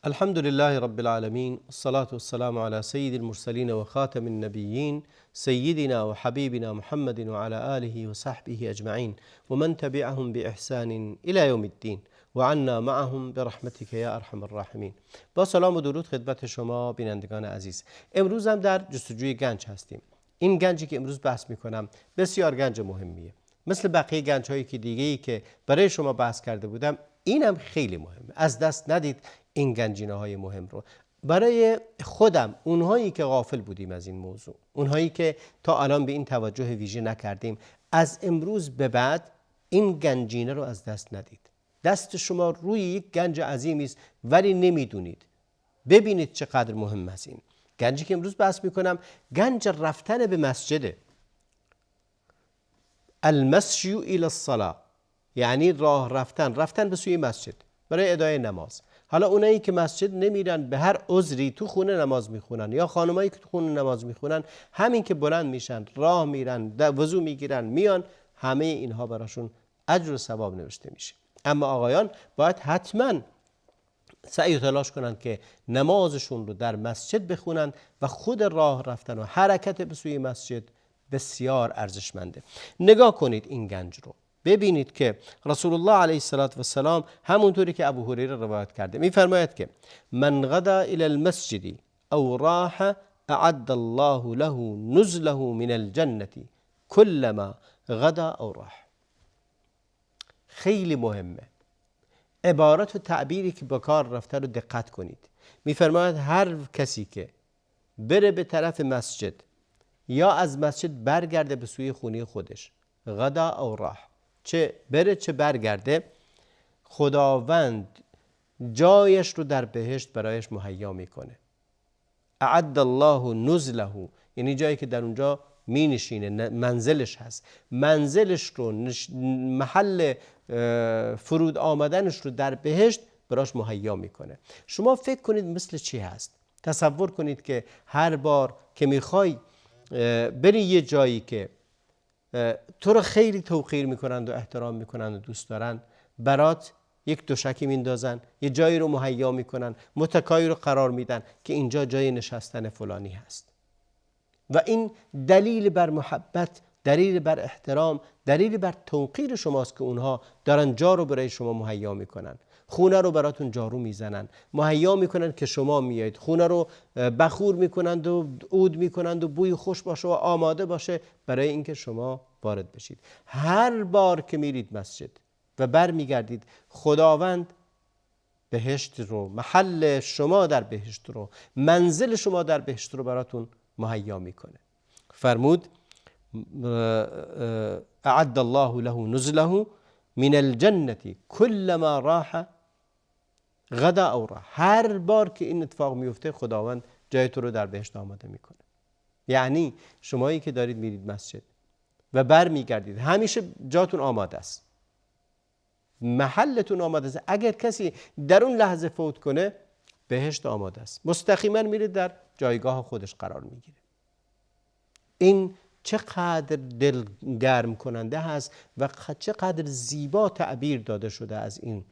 الحمد لله رب العالمين، الصلاة والسلام على سيد المرسلين وخاتم النبيين سيدنا وحبيبنا محمد وعلى آله وصحبه أجمعين ومن تبعهم بإحسان إلى يوم الدين وعنا معهم برحمتك یا ارحم الراحمین. با سلام و درود خدمت شما بینندگان عزیز. امروز هم در جستجوی گنج هستیم. این گنجی که امروز بحث میکنم بسیار گنج مهمیه. مثل بقیه گنج هایی که دیگه‌ای که برای شما بحث کرده بودم، اینم خیلی مهمه. از دست ندید این گنجینه های مهم رو. برای خودم، اونهایی که غافل بودیم از این موضوع، اونهایی که تا الان به این توجه ویژه نکردیم، از امروز به بعد این گنجینه رو از دست ندید. دست شما روی یک گنج عظیمی است ولی نمیدونید. ببینید چقدر مهم است این گنجی که امروز بحث میکنم. گنج رفتن به مسجده. المشی الی الصلاه، یعنی راه رفتن به سوی مسجد برای ادای نماز. حالا اونایی که مسجد نمیرن، به هر عذری تو خونه نماز میخونن، یا خانمایی که تو خونه نماز میخونن، همین که بلند میشن راه میرن، وضو میگیرن میان، همه اینها براشون اجر و ثواب نوشته میشه. اما آقایان باید حتما سعی و تلاش کنند که نمازشون رو در مسجد بخونند و خود راه رفتن و حرکت به سوی مسجد بسیار ارزشمنده. نگاه کنید این گنج رو، ببینید که رسول الله علیه السلام همونطوری که ابو هریره روایت کرده میفرماید که من غدا الی المسجد او راح اعد الله له نزله من الجنه كلما غدا او راح. خیلی مهمه. عبارت و تعبیری که با کار رفته رو دقت کنید. میفرماید هر کسی که بره به طرف مسجد یا از مسجد برگرده به سوی خونه خودش، غدا او راح، چه بره چه برگرده، خداوند جایش رو در بهشت برایش مهیا میکنه. اعد الله نزله، یعنی جایی که در اونجا می نشینه، منزلش هست. منزلش رو، محل فرود آمدنش رو در بهشت براش مهیا میکنه. شما فکر کنید مثل چی هست؟ تصور کنید که هر بار که میخوای بری یه جایی که تو رو خیلی توقیر میکنند و احترام میکنند و دوست دارن، برات یک دوشکی میندازن، یه جایی رو مهیا میکنن، متکایی رو قرار میدن که اینجا جای نشستن فلانی هست. و این دلیل بر محبت، دلیل بر احترام، دلیل بر توقیر شماست که اونها دارن جا رو برای شما مهیا میکنن. خونه رو براتون جارو میزنن، مهیا میکنن که شما میایید. خونه رو بخور میکنند و عود میکنند و بوی خوش باشه و آماده باشه برای اینکه شما وارد بشید. هر بار که میرید مسجد و بر میگردید، خداوند بهشت رو، محل شما در بهشت رو، منزل شما در بهشت رو براتون مهیا میکنه. فرمود اعد الله له نزله من الجنه كلما راح غدا او راح. هر بار که این اتفاق میفته، خداوند جای تو رو در بهشت آماده میکنه. یعنی شمایی که دارید میرید مسجد و بر میگردید، همیشه جاتون آماده است، محلتون آماده است. اگر کسی در اون لحظه فوت کنه، بهشت آماده است، مستقیما میره در جایگاه خودش قرار میگیره. این چقدر دل گرم کننده هست و چقدر زیبا تعبیر داده شده از این.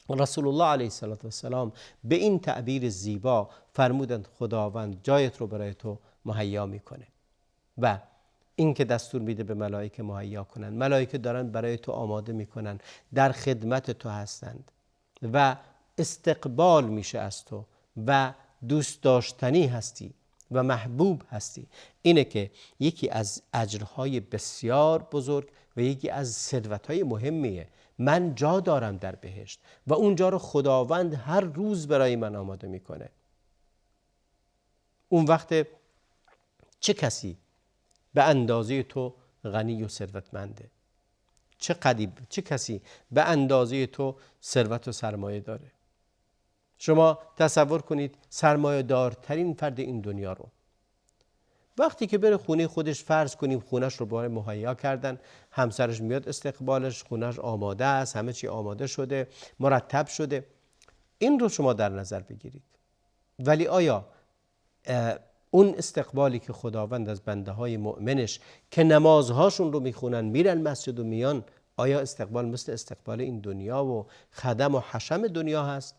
رسول الله علیه السلام به این تعبیر زیبا فرمودند خداوند جایت رو برای تو مهیا میکنه و این که دستور میده به ملائکه مهیا کنن. ملائکه دارن برای تو آماده میکنن، در خدمت تو هستند و استقبال میشه از تو و دوست داشتنی هستی و محبوب هستی. اینه که یکی از اجرهای بسیار بزرگ و یکی از ثروت‌های مهمیه. من جا دارم در بهشت و اونجا رو خداوند هر روز برای من آماده میکنه. اون وقت چه کسی به اندازه تو غنی و ثروتمنده؟ چه کسی به اندازه تو ثروت و سرمایه داره؟ شما تصور کنید سرمایه دارترین فرد این دنیا رو، وقتی که بره خونه خودش، فرض کنیم خونش رو برای مهیا کردن، همسرش میاد استقبالش، خونش آماده است، همه چی آماده شده، مرتب شده، این رو شما در نظر بگیرید. ولی آیا اون استقبالی که خداوند از بنده های مؤمنش که نمازهاشون رو میخونن، میرن مسجد و میان، آیا استقبال مثل استقبال این دنیا و خدم و حشم دنیا هست؟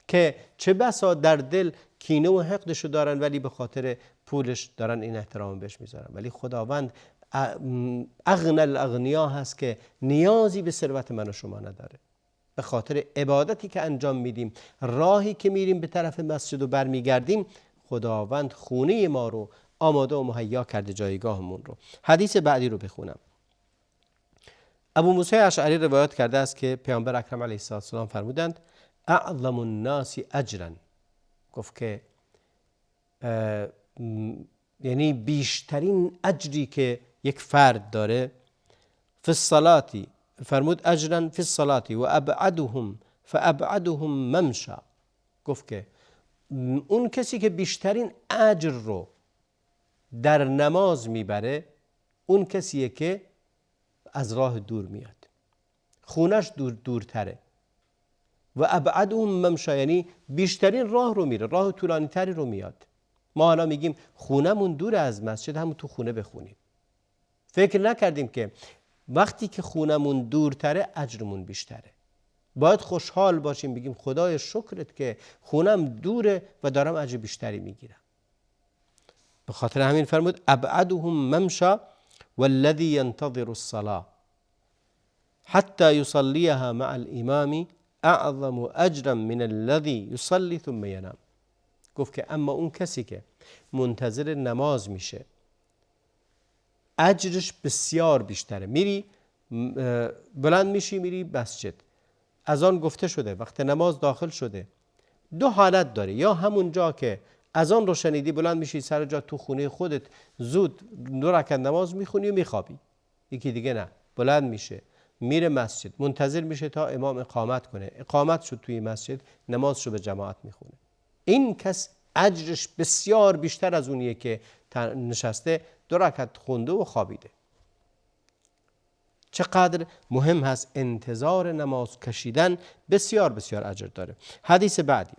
که چه بسا در دل کینه و حقدشو دارن ولی به خاطر پولش دارن این احترام بهش میذارن. ولی خداوند اغنى الاغنیا هست که نیازی به ثروت من و شما نداره. به خاطر عبادتی که انجام میدیم، راهی که میریم به طرف مسجد و برمیگردیم، خداوند خونه ما رو آماده و مهیا کرده، جایگاهمون رو. حدیث بعدی رو بخونم. ابو موسی اشعری روایت کرده است که پیامبر اکرم علیه السلام فرمودند اعظم الناس اجرا، گفت که یعنی بیشترین اجری که یک فرد داره، فی الصلاة، فرمود اجرا فی الصلاة و ابعدهم فابعدهم ممشا، گفت که اون کسی که بیشترین اجر رو در نماز میبره اون کسیه که از راه دور میاد، خونش دورتره. و ابعدهم ممشا یعنی بیشترین راه رو میره، راه طولانی تری رو میاد. ما حالا میگیم خونمون دور از مسجد، همون تو خونه بخونیم. فکر نکردیم که وقتی که خونمون دورتره اجرمون بیشتره. باید خوشحال باشیم، بگیم خدای شکرت که خونم دوره و دارم اجر بیشتری میگیرم. به خاطر همین فرمود ابعدهم ممشا والذی ينتظر الصلاة حتى يصليها مع الامام اعظم اجرا من الذي يصلي ثم ينام. گفت که اما اون کسی که منتظر نماز میشه اجرش بسیار بیشتره. میری بلند میشی میری مسجد، از آن گفته شده وقت نماز داخل شده، دو حالت داره، یا همون جا که از آن رو شنیدی بلند میشی سر جا تو خونه خودت زود 2 رکعت نماز میخونی و میخوابی. یکی دیگه نه، بلند میشه میره مسجد، منتظر میشه تا امام اقامت کنه، اقامت شد توی مسجد، نمازشو به جماعت میخونه. این کس اجرش بسیار بیشتر از اونیه که نشسته 2 رکعت خونده و خوابیده. چقدر مهم هست انتظار نماز کشیدن، بسیار بسیار اجر داره. حدیث بعدی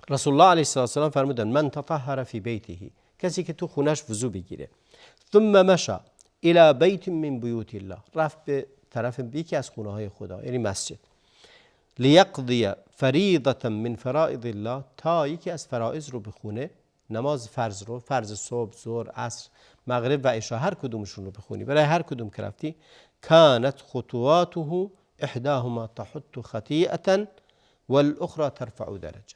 رسول الله علیه السلام فرمودن من تطهر فی بیته، کسی که تو خونش وضو بگیره، ثم مشى الى بیت من بیوت الله، رفت به طرف یکی از خونه های خدا یعنی مسجد، لیقضی فریضة من فرائض الله، تا یکی از فرائض رو بخونه، نماز فرض رو، فرض صبح، ظهر، عصر، مغرب و عشا، هر کدومشون رو بخونی، برای هر کدوم که رفتی، کانت خطواته احداهما تحط خطیئة والاخرى ترفع درجه.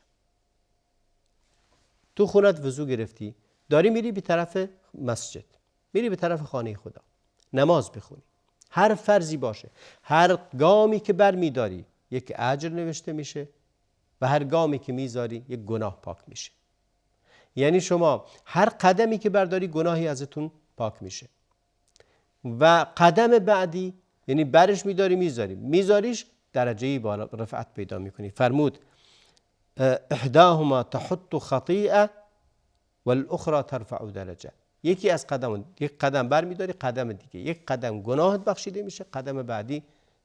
تو خونت وضو گرفتی، داری میری به طرف مسجد، میری به طرف خانه خدا، نماز بخونی، هر فرضی باشه، هر گامی که بر میداری یک اجر نوشته میشه و هر گامی که میذاری یک گناه پاک میشه. یعنی شما هر قدمی که برداری گناهی ازتون پاک میشه و قدم بعدی یعنی برش میداری میذاریش درجه‌ای بالا رفعت پیدا میکنی. فرمود احداهما تحط خطیئه والاخرى ترفع درجه، یکی از قدم، یک قدم بر میداری، قدم دیگه، یک قدم گناهت بخشیده میشه، قدم بعدی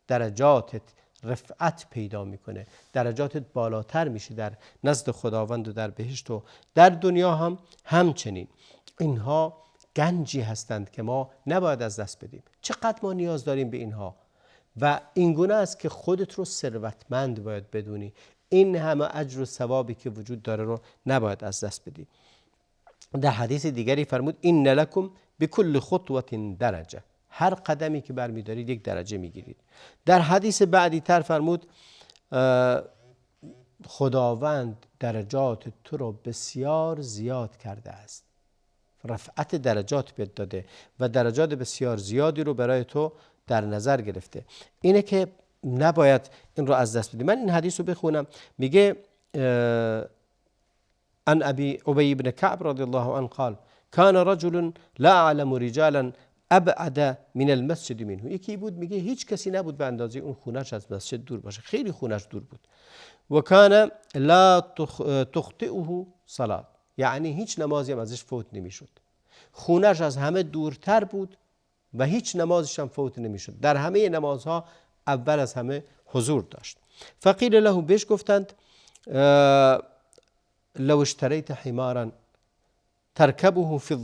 درجاتت رفعت پیدا میکنه، درجاتت بالاتر میشه در نزد خداوند و در بهشت و در دنیا هم همچنین. اینها گنجی هستند که ما نباید از دست بدیم. چقدر ما نیاز داریم به اینها و این گونه است که خودت رو ثروتمند باید بدونی. این همه اجر و ثوابی که وجود داره رو نباید از دست بدی. در حدیث دیگری فرمود این لکم بكل خطوة درجه، هر قدمی که برمیدارید یک درجه میگیرید. در حدیث بعدی تر فرمود خداوند درجات تو رو بسیار زیاد کرده است، رفعت درجات بهت داده و درجات بسیار زیادی رو برای تو در نظر گرفته. اینه که نباید این رو از دست بدیم. من این حدیث رو بخونم. میگه عن ابی ابی بن کعب رضی الله عنه قال کان رجل لا اعلم رجالا ابعد من المسجد منه. یکی بود میگه هیچ کسی نبود به اندازه اون خونش از مسجد دور باشه، خیلی خونش دور بود. و کان لا تخطئه صلاه، یعنی هیچ نمازی هم ازش فوت نمیشد. خونش از همه دورتر بود و هیچ نمازش هم فوت نمیشد. در همه نمازها اول از همه حضور داشت. فقیل له، بهش گفتند لو اشتریت حمارا ترکبه فی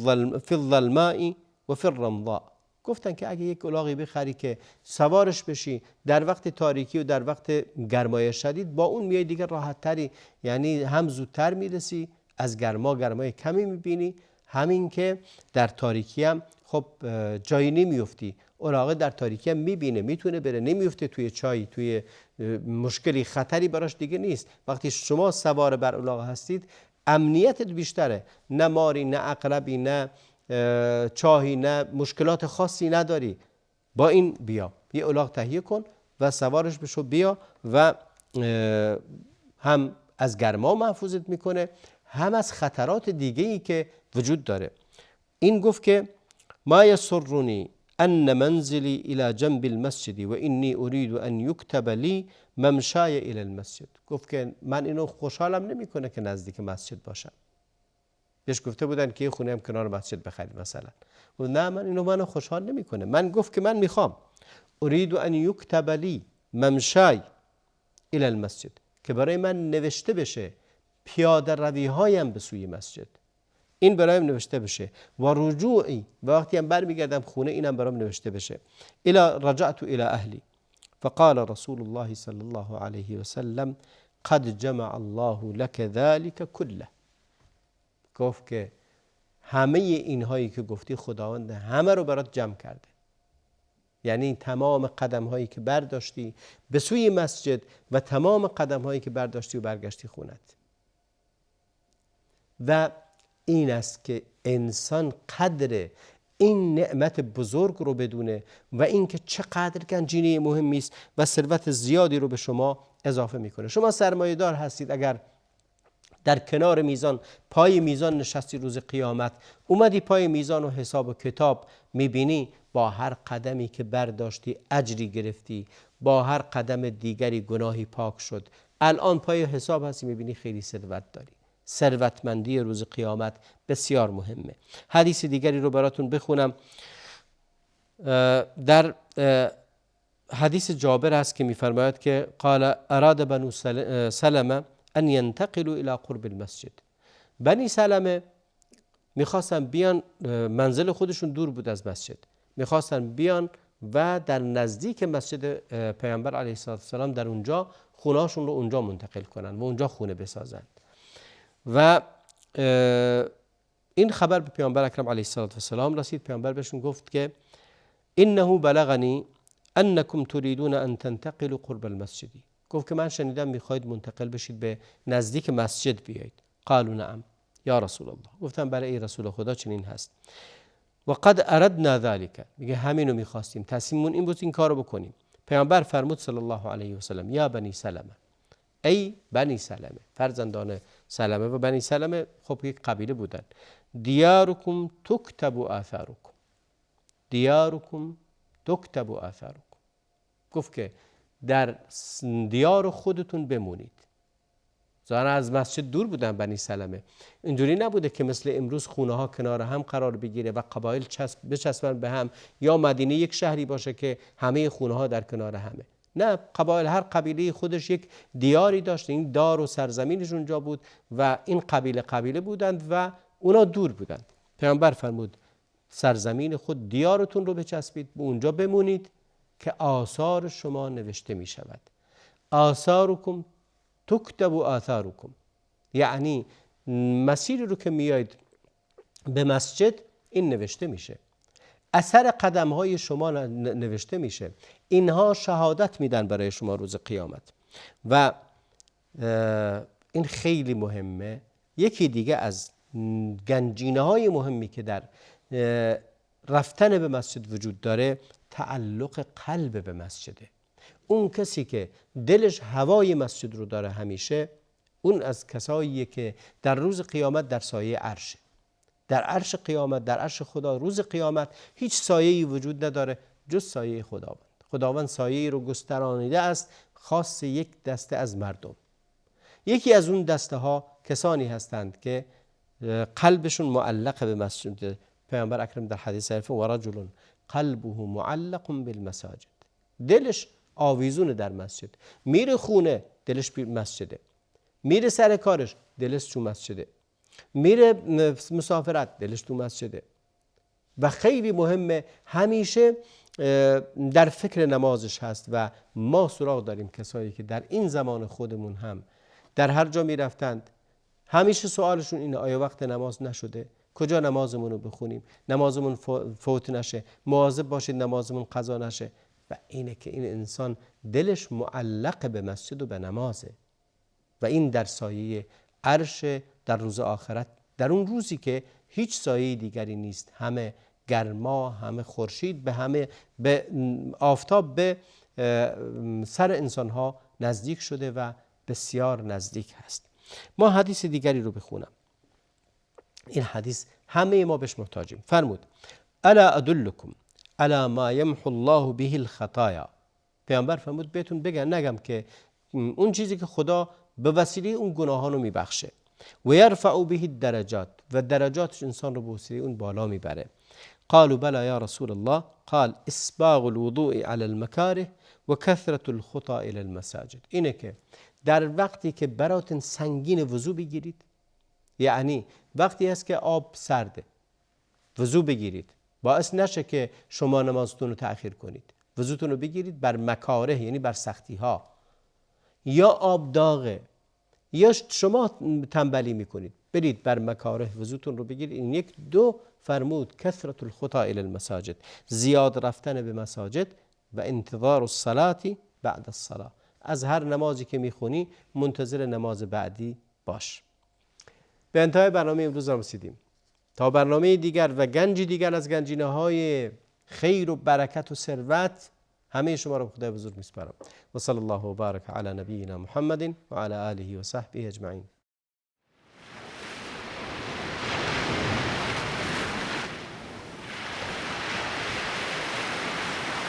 الظلماء و فی الرمضاء، گفتن که اگه یک الاغی بخری که سوارش بشی در وقت تاریکی و در وقت گرمای شدید، با اون میای دیگه راحت تری، یعنی هم زودتر میرسی، از گرمای کمی میبینی، همین که در تاریکی هم خب جایی نمیفتی. الاغه در تاریکی هم میبینه، میتونه بره، نمیفته توی چای، توی مشکلی، خطری براش دیگه نیست. وقتی شما سوار بر الاغه هستید امنیتت بیشتره، نه ماری، نه عقربی، نه چاهی، نه مشکلات خاصی نداری. با این بیا، یه الاغ تهیه کن و سوارش بشو، بیا و هم از گرما محفوظت میکنه، هم از خطرات دیگه ای که وجود داره. این گفت که ما یسرنی ان منزلی الى جنب المسجد و انی اريد ان یکتب لی ممشای الى المسجد. گفت که من اینو خوشحالم نمیکنه که نزدیک مسجد باشم. بهش گفته بودن که یه خونه هم کنار مسجد بخرید مثلا، و نه، منو خوشحال نمیکنه. من گفت که من میخوام اريد ان یکتب لی ممشای الى المسجد، که برای من نوشته بشه پیاده روی هایم به سوی مسجد، این برایم نوشته بشه، و رجوعی، و وقتی هم برمیگردم خونه اینم برام نوشته بشه. رجعت الى اهلی فقال رسول الله صلی الله علیه و سلم قد جمع الله لك ذلك كله. گفت که همه اینهایی که گفتی خداوند همه رو برات جمع کرده، یعنی تمام قدم هایی که برداشتی به سوی مسجد و تمام قدم هایی که برداشتی و برگشتی خونت. و این است که انسان قدر این نعمت بزرگ رو بدونه و اینکه چقدر گنجینه مهمی است و ثروت زیادی رو به شما اضافه میکنه. شما سرمایه دار هستید، اگر در کنار میزان، پای میزان نشستی روز قیامت، اومدی پای میزان و حساب و کتاب میبینی، با هر قدمی که برداشتی اجری گرفتی، با هر قدم دیگری گناهی پاک شد. الان پای حساب هستی میبینی خیلی ثروت داری. ثروتمندی روز قیامت بسیار مهمه. حدیث دیگری رو براتون بخونم. در حدیث جابر است که میفرماید که قال اراد بنو سلمه ان ينتقلوا الى قرب المسجد. بنی سلمه میخواستن بیان، منزل خودشون دور بود از مسجد، میخواستن بیان و در نزدیک مسجد پیامبر علیه السلام در اونجا خونهاشون رو اونجا منتقل کنن و اونجا خونه بسازن. و این خبر به پیامبر اکرم علیه السلام رسید. پیامبر بهشون گفت که انه بلغنی انکم تريدون ان تنتقلوا قرب المسجد. گفت که من شنیدم میخواید منتقل بشید به نزدیک مسجد بیایید. قالوا نعم یا رسول الله. گفتم بله ای رسول خدا، چنین هست. و قد اردنا ذلك. میگه همینو میخواستیم، تصمیممون این بود این کارو بکنیم. پیامبر فرمود صلی الله علیه و سلم یا بنی سلمه، ای بنی سلمه، فرزندان سلمه. و بنی سلمه خب یک قبیله بودن. دیارکم تکتب آثارکم، دیارکم تکتب آثارکم. گفت که در دیار خودتون بمونید. ظاهرا از مسجد دور بودن بنی سلمه. اینجوری نبوده که مثل امروز خونه ها کنار هم قرار بگیره و قبایل بچسبن به هم، یا مدینه یک شهری باشه که همه خونه ها در کنار همه. نه، قبایل هر قبیله خودش یک دیاری داشت، این دار و سرزمینش اونجا بود و این قبیله بودند و اونا دور بودند. پیامبر فرمود سرزمین خود، دیارتون رو بچسبید، به اونجا بمونید که آثار شما نوشته می شود. آثارکم تکتب آثارکم، یعنی مسیری رو که میاید به مسجد این نوشته میشه، اثر قدم های شما نوشته میشه، اینها شهادت میدن برای شما روز قیامت. و این خیلی مهمه. یکی دیگه از گنجینه های مهمی که در رفتن به مسجد وجود داره، تعلق قلب به مسجده. اون کسی که دلش هوای مسجد رو داره همیشه، اون از کساییه که در روز قیامت در سایه عرشه. در عرش قیامت، در عرش خدا روز قیامت هیچ سایه‌ای وجود نداره جز سایه خداوند. خداوند سایه‌ای رو گسترانیده است خاص یک دسته از مردم. یکی از اون دسته ها کسانی هستند که قلبشون معلق به مسجد. پیامبر اکرم در حدیث عرفه و رجل قلبه معلق بالمساجد، دلش آویزون در مسجد، میره خونه دلش مسجده، میره سر کارش دلش تو مسجده، میره مسافرت دلش تو مسجده، و خیلی مهمه همیشه در فکر نمازش هست. و ما سراغ داریم کسایی که در این زمان خودمون هم در هر جا می رفتند همیشه سوالشون اینه آیا وقت نماز نشده؟ کجا نمازمون رو بخونیم؟ نمازمون فوت نشه، مواظب باشید نمازمون قضا نشه. و اینه که این انسان دلش معلق به مسجد و به نمازه و این در سایه عرش در روز آخرت، در اون روزی که هیچ سایه دیگری نیست، همه گرما، همه خورشید، به آفتاب به سر انسانها نزدیک شده و بسیار نزدیک هست. ما حدیث دیگری رو بخونم. این حدیث همه ما بهش محتاجیم. فرمود الا ادلکم الا ما یمحو الله به الخطایا. پیامبر فرمود بهتون نگم که اون چیزی که خدا به وسیله اون گناهان رو میبخشه و یرفع به الدرجات و درجاتش انسان رو به وسیله اون بالا میبره. قالوا بلى یا رسول الله قال اسباغ الوضوء على المكاره و کثرة الخطى الى المساجد. اینه که در وقتی که براتون سنگین وضو بگیرید، یعنی وقتی هست که آب سرده وضو بگیرید، باعث نشه که شما نمازتون رو تأخیر کنید. وضوتون رو بگیرید بر مکاره، یعنی بر سختی ها، یا آب داغه یا شما تنبلی میکنید، برید بر مکاره وضوتون رو بگیرید. این یک. دو، فرمود کثرة الخطى الى المساجد، زیاد رفتن به مساجد و انتظار الصلاة بعد الصلاة، از هر نمازی که میخونی منتظر نماز بعدی باش. به انتهای برنامه امروز رسیدیم. تا برنامه دیگر و گنجی دیگر از گنجینه های خیر و برکت و ثروت، همه شما را به خدای بزرگ میسپارم. و صلی الله و بارک علی نبینا محمد و علی آله و صحبه اجمعین.